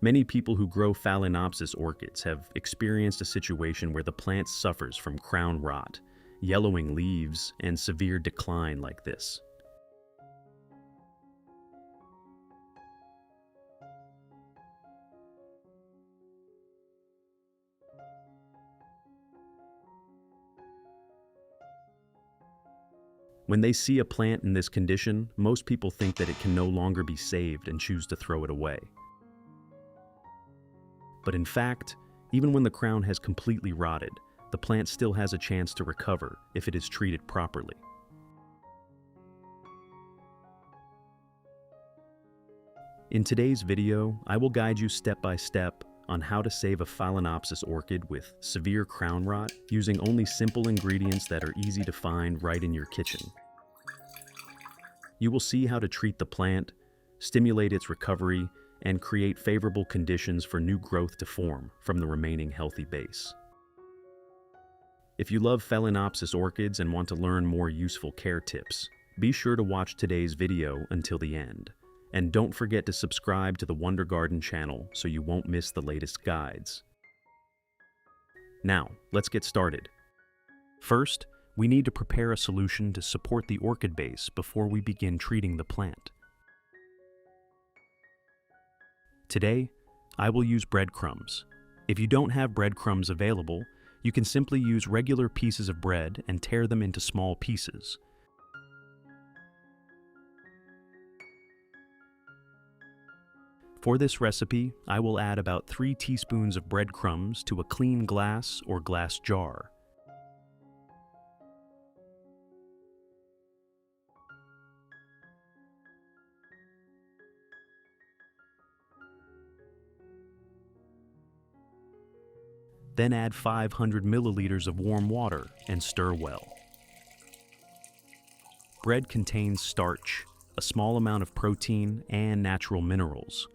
Many people who grow Phalaenopsis orchids have experienced a situation where the plant suffers from crown rot, yellowing leaves, and severe decline like this. When they see a plant in this condition, most people think that it can no longer be saved and choose to throw it away. But in fact, even when the crown has completely rotted, the plant still has a chance to recover if it is treated properly. In today's video, I will guide you step by step on how to save a Phalaenopsis orchid with severe crown rot using only simple ingredients that are easy to find right in your kitchen. You will see how to treat the plant, stimulate its recovery, and create favorable conditions for new growth to form from the remaining healthy base. If you love Phalaenopsis orchids and want to learn more useful care tips, be sure to watch today's video until the end. And don't forget to subscribe to the Wonder Garden channel so you won't miss the latest guides. Now, let's get started. First, we need to prepare a solution to support the orchid base before we begin treating the plant. Today, I will use breadcrumbs. If you don't have breadcrumbs available, you can simply use regular pieces of bread and tear them into small pieces. For this recipe, I will add about 3 teaspoons of breadcrumbs to a clean glass or glass jar. Then add 500 milliliters of warm water and stir well. Bread contains starch, a small amount of protein, and natural minerals.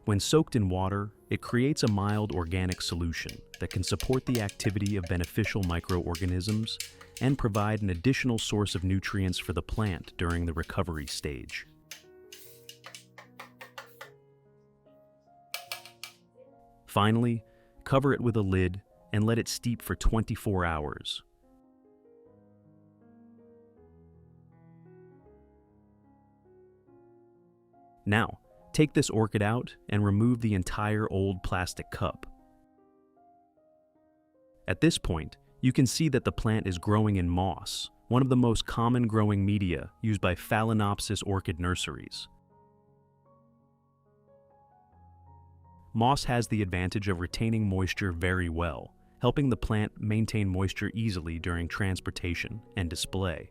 When soaked in water, it creates a mild organic solution that can support the activity of beneficial microorganisms and provide an additional source of nutrients for the plant during the recovery stage. Finally, cover it with a lid and let it steep for 24 hours. Now, take this orchid out and remove the entire old plastic cup. At this point, you can see that the plant is growing in moss, one of the most common growing media used by Phalaenopsis orchid nurseries. Moss has the advantage of retaining moisture very well, helping the plant maintain moisture easily during transportation and display.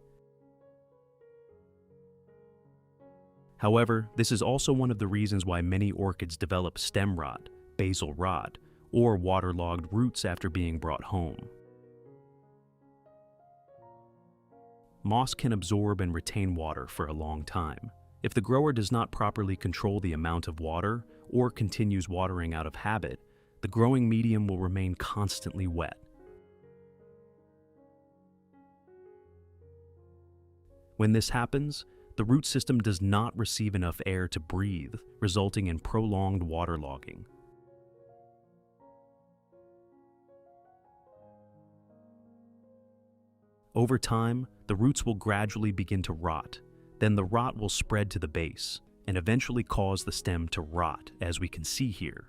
However, this is also one of the reasons why many orchids develop stem rot, basal rot, or waterlogged roots after being brought home. Moss can absorb and retain water for a long time. If the grower does not properly control the amount of water or continues watering out of habit, the growing medium will remain constantly wet. When this happens, the root system does not receive enough air to breathe, resulting in prolonged waterlogging. Over time, the roots will gradually begin to rot. Then the rot will spread to the base and eventually cause the stem to rot, as we can see here.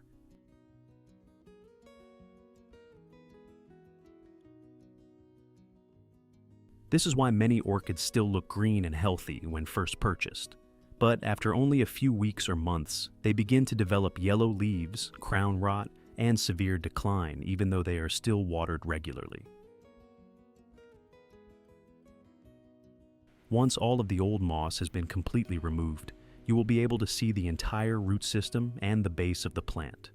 This is why many orchids still look green and healthy when first purchased. But after only a few weeks or months, they begin to develop yellow leaves, crown rot, and severe decline, even though they are still watered regularly. Once all of the old moss has been completely removed, you will be able to see the entire root system and the base of the plant.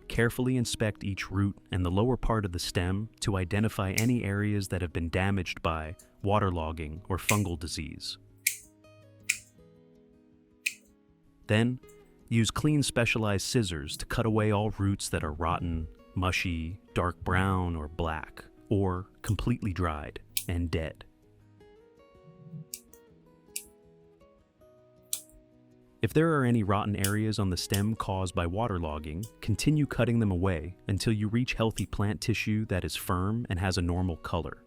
Carefully inspect each root and the lower part of the stem to identify any areas that have been damaged by waterlogging or fungal disease. Then, use clean specialized scissors to cut away all roots that are rotten, mushy, dark brown, or black, or completely dried and dead. If there are any rotten areas on the stem caused by waterlogging, continue cutting them away until you reach healthy plant tissue that is firm and has a normal color.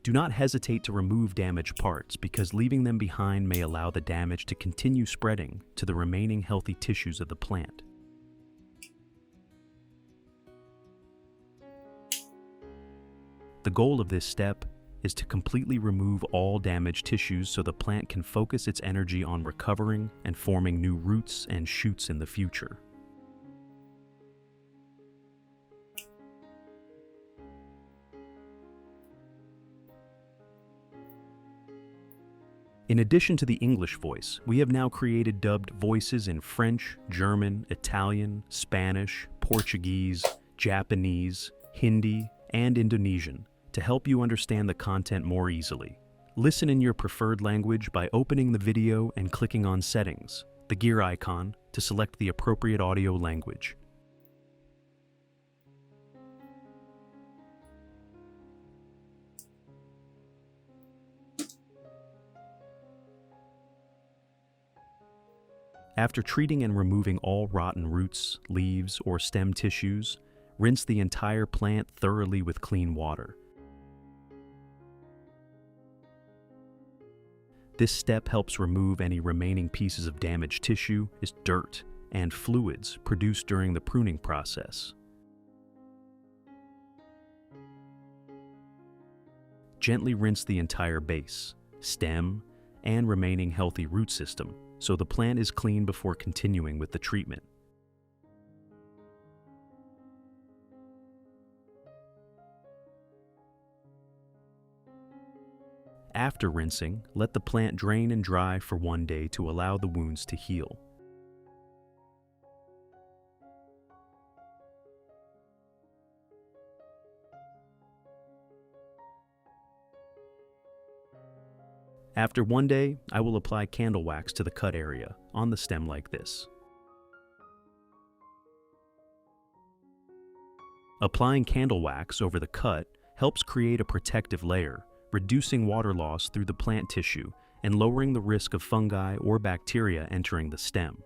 Do not hesitate to remove damaged parts because leaving them behind may allow the damage to continue spreading to the remaining healthy tissues of the plant. The goal of this step is to completely remove all damaged tissues so the plant can focus its energy on recovering and forming new roots and shoots in the future. In addition to the English voice, we have now created dubbed voices in French, German, Italian, Spanish, Portuguese, Japanese, Hindi, and Indonesian to help you understand the content more easily. Listen in your preferred language by opening the video and clicking on Settings, the gear icon, to select the appropriate audio language. After treating and removing all rotten roots, leaves, or stem tissues, rinse the entire plant thoroughly with clean water. This step helps remove any remaining pieces of damaged tissue, dirt, and fluids produced during the pruning process. Gently rinse the entire base, stem, and remaining healthy root system, so the plant is clean before continuing with the treatment. After rinsing, let the plant drain and dry for 1 day to allow the wounds to heal. After 1 day, I will apply candle wax to the cut area on the stem like this. Applying candle wax over the cut helps create a protective layer, reducing water loss through the plant tissue and lowering the risk of fungi or bacteria entering the stem.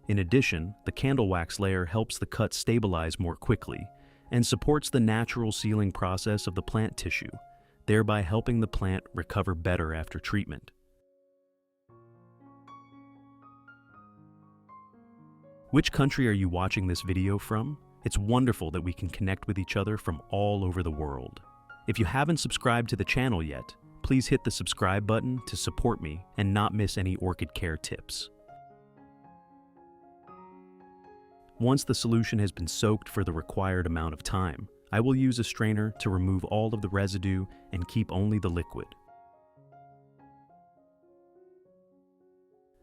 In addition, the candle wax layer helps the cut stabilize more quickly and supports the natural sealing process of the plant tissue, thereby helping the plant recover better after treatment. Which country are you watching this video from? It's wonderful that we can connect with each other from all over the world. If you haven't subscribed to the channel yet, please hit the subscribe button to support me and not miss any orchid care tips. Once the solution has been soaked for the required amount of time, I will use a strainer to remove all of the residue and keep only the liquid.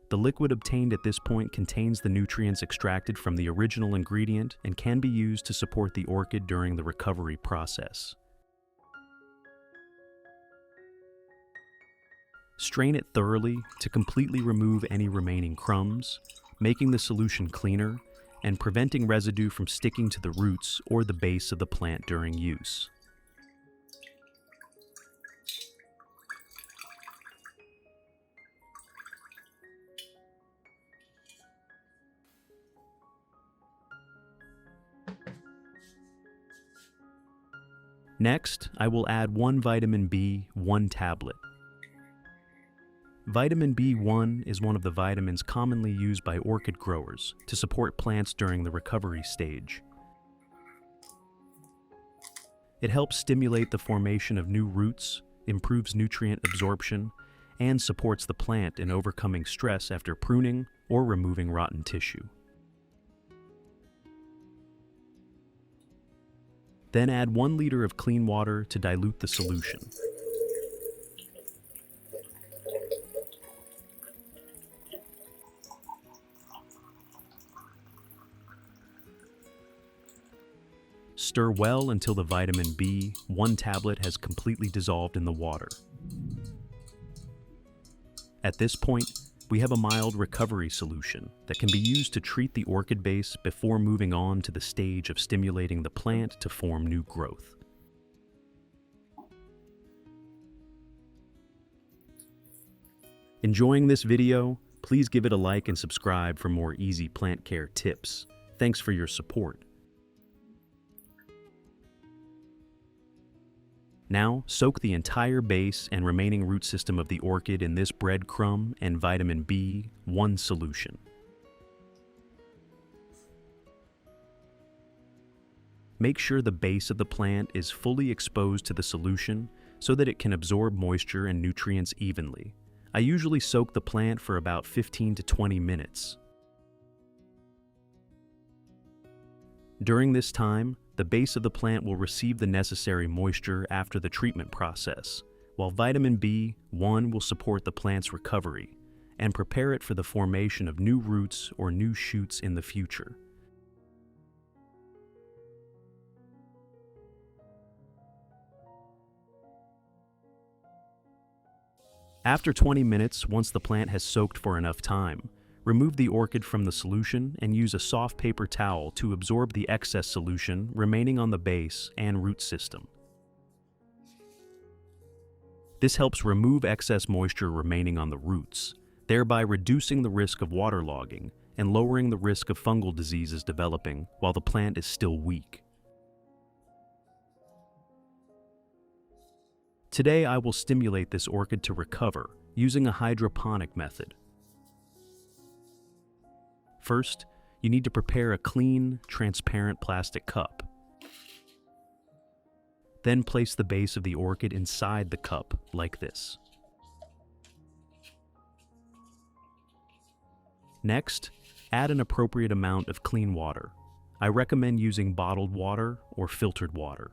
The liquid obtained at this point contains the nutrients extracted from the original ingredient and can be used to support the orchid during the recovery process. Strain it thoroughly to completely remove any remaining crumbs, making the solution cleaner and preventing residue from sticking to the roots or the base of the plant during use. Next, I will add 1 vitamin B, 1 tablet. Vitamin B1 is one of the vitamins commonly used by orchid growers to support plants during the recovery stage. It helps stimulate the formation of new roots, improves nutrient absorption, and supports the plant in overcoming stress after pruning or removing rotten tissue. Then add 1 liter of clean water to dilute the solution. Stir well until the vitamin B, 1 tablet, has completely dissolved in the water. At this point, we have a mild recovery solution that can be used to treat the orchid base before moving on to the stage of stimulating the plant to form new growth. Enjoying this video? Please give it a like and subscribe for more easy plant care tips. Thanks for your support. Now, soak the entire base and remaining root system of the orchid in this breadcrumb and vitamin B1 solution. Make sure the base of the plant is fully exposed to the solution so that it can absorb moisture and nutrients evenly. I usually soak the plant for about 15 to 20 minutes. During this time, the base of the plant will receive the necessary moisture after the treatment process, while vitamin B1 will support the plant's recovery and prepare it for the formation of new roots or new shoots in the future. After 20 minutes, once the plant has soaked for enough time, remove the orchid from the solution and use a soft paper towel to absorb the excess solution remaining on the base and root system. This helps remove excess moisture remaining on the roots, thereby reducing the risk of waterlogging and lowering the risk of fungal diseases developing while the plant is still weak. Today I will stimulate this orchid to recover using a hydroponic method. First, you need to prepare a clean, transparent plastic cup. Then place the base of the orchid inside the cup like this. Next, add an appropriate amount of clean water. I recommend using bottled water or filtered water.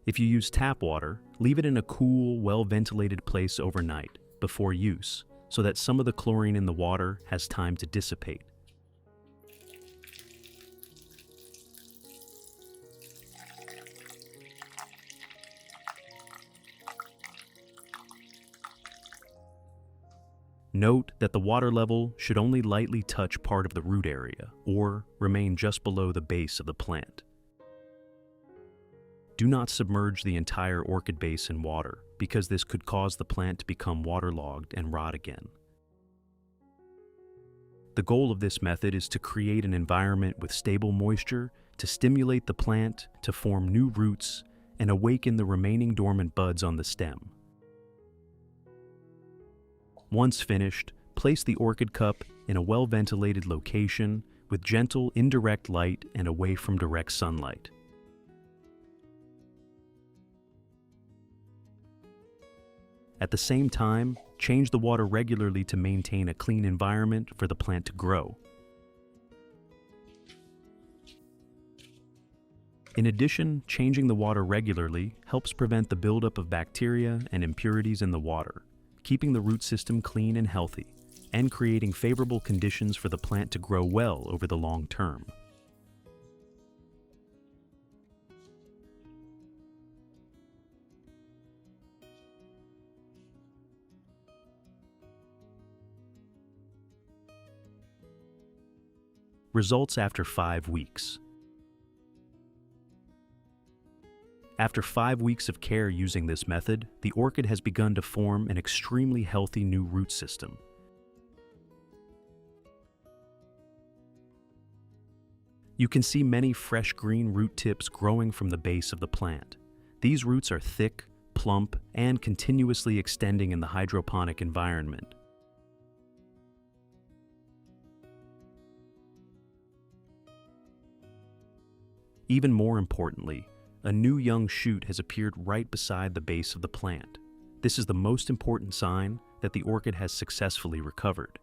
If you use tap water, leave it in a cool, well-ventilated place overnight before use, so that some of the chlorine in the water has time to dissipate. Note that the water level should only lightly touch part of the root area or remain just below the base of the plant. Do not submerge the entire orchid base in water, because this could cause the plant to become waterlogged and rot again. The goal of this method is to create an environment with stable moisture to stimulate the plant to form new roots and awaken the remaining dormant buds on the stem. Once finished, place the orchid cup in a well-ventilated location with gentle indirect light and away from direct sunlight. At the same time, change the water regularly to maintain a clean environment for the plant to grow. In addition, changing the water regularly helps prevent the buildup of bacteria and impurities in the water, keeping the root system clean and healthy, and creating favorable conditions for the plant to grow well over the long term. Results after 5 weeks. After 5 weeks of care using this method, the orchid has begun to form an extremely healthy new root system. You can see many fresh green root tips growing from the base of the plant. These roots are thick, plump, and continuously extending in the hydroponic environment. Even more importantly, a new young shoot has appeared right beside the base of the plant. This is the most important sign that the orchid has successfully recovered.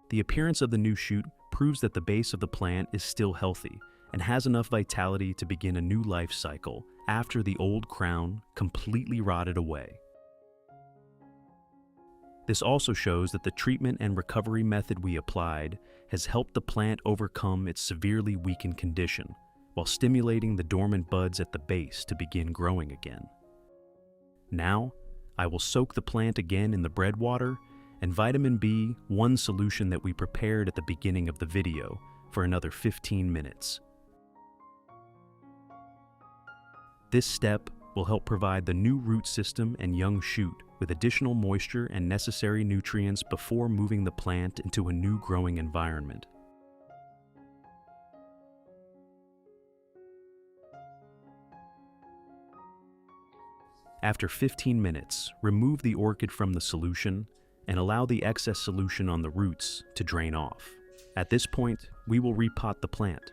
The appearance of the new shoot proves that the base of the plant is still healthy and has enough vitality to begin a new life cycle after the old crown completely rotted away. This also shows that the treatment and recovery method we applied has helped the plant overcome its severely weakened condition, while stimulating the dormant buds at the base to begin growing again. Now, I will soak the plant again in the bread water and vitamin B1 solution that we prepared at the beginning of the video for another 15 minutes. This step will help provide the new root system and young shoot with additional moisture and necessary nutrients before moving the plant into a new growing environment. After 15 minutes, remove the orchid from the solution and allow the excess solution on the roots to drain off. At this point, we will repot the plant.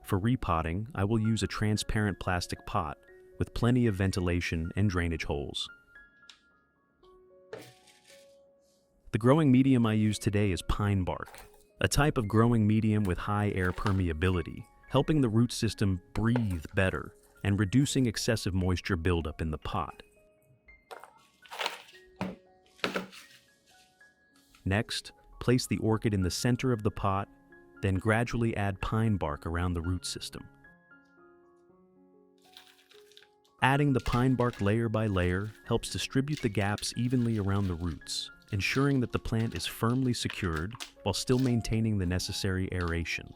For repotting, I will use a transparent plastic pot with plenty of ventilation and drainage holes. The growing medium I use today is pine bark, a type of growing medium with high air permeability, helping the root system breathe better and reducing excessive moisture buildup in the pot. Next, place the orchid in the center of the pot, then gradually add pine bark around the root system. Adding the pine bark layer by layer helps distribute the gaps evenly around the roots, ensuring that the plant is firmly secured while still maintaining the necessary aeration.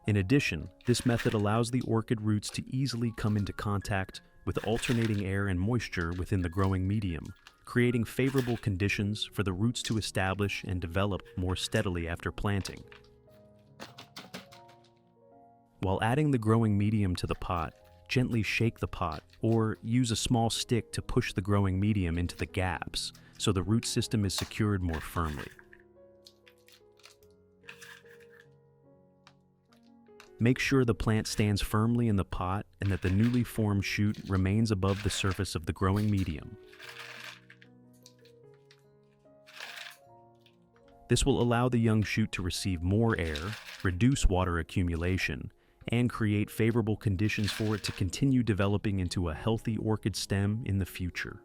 In addition, this method allows the orchid roots to easily come into contact with alternating air and moisture within the growing medium, creating favorable conditions for the roots to establish and develop more steadily after planting. While adding the growing medium to the pot, gently shake the pot or use a small stick to push the growing medium into the gaps so the root system is secured more firmly. Make sure the plant stands firmly in the pot and that the newly formed shoot remains above the surface of the growing medium. This will allow the young shoot to receive more air, reduce water accumulation, and create favorable conditions for it to continue developing into a healthy orchid stem in the future.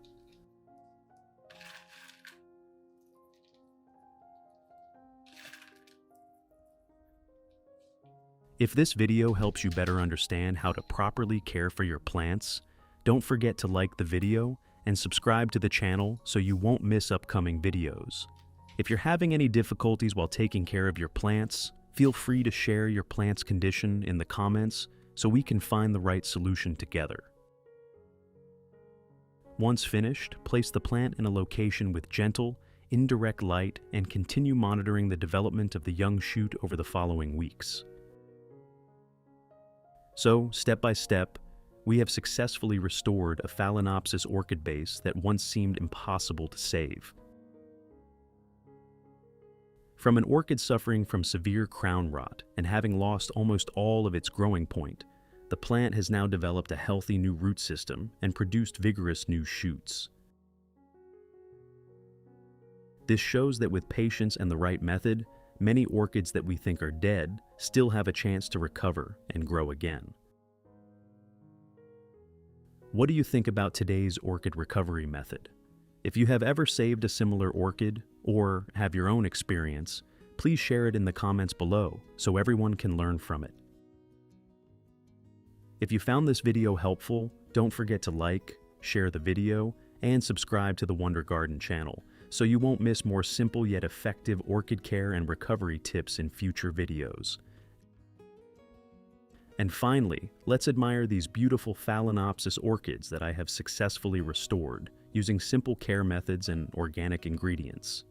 If this video helps you better understand how to properly care for your plants, don't forget to like the video and subscribe to the channel so you won't miss upcoming videos. If you're having any difficulties while taking care of your plants, feel free to share your plant's condition in the comments so we can find the right solution together. Once finished, place the plant in a location with gentle, indirect light and continue monitoring the development of the young shoot over the following weeks. So, step by step, we have successfully restored a Phalaenopsis orchid base that once seemed impossible to save. From an orchid suffering from severe crown rot and having lost almost all of its growing point, the plant has now developed a healthy new root system and produced vigorous new shoots. This shows that with patience and the right method, many orchids that we think are dead still have a chance to recover and grow again. What do you think about today's orchid recovery method? If you have ever saved a similar orchid or have your own experience, please share it in the comments below so everyone can learn from it. If you found this video helpful, don't forget to like, share the video, and subscribe to the Wonder Garden channel so you won't miss more simple yet effective orchid care and recovery tips in future videos. And finally, let's admire these beautiful Phalaenopsis orchids that I have successfully restored using simple care methods and organic ingredients.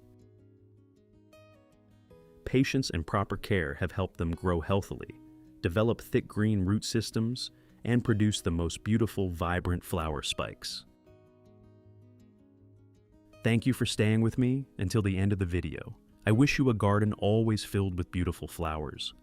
Patience and proper care have helped them grow healthily, develop thick green root systems, and produce the most beautiful, vibrant flower spikes. Thank you for staying with me until the end of the video. I wish you a garden always filled with beautiful flowers.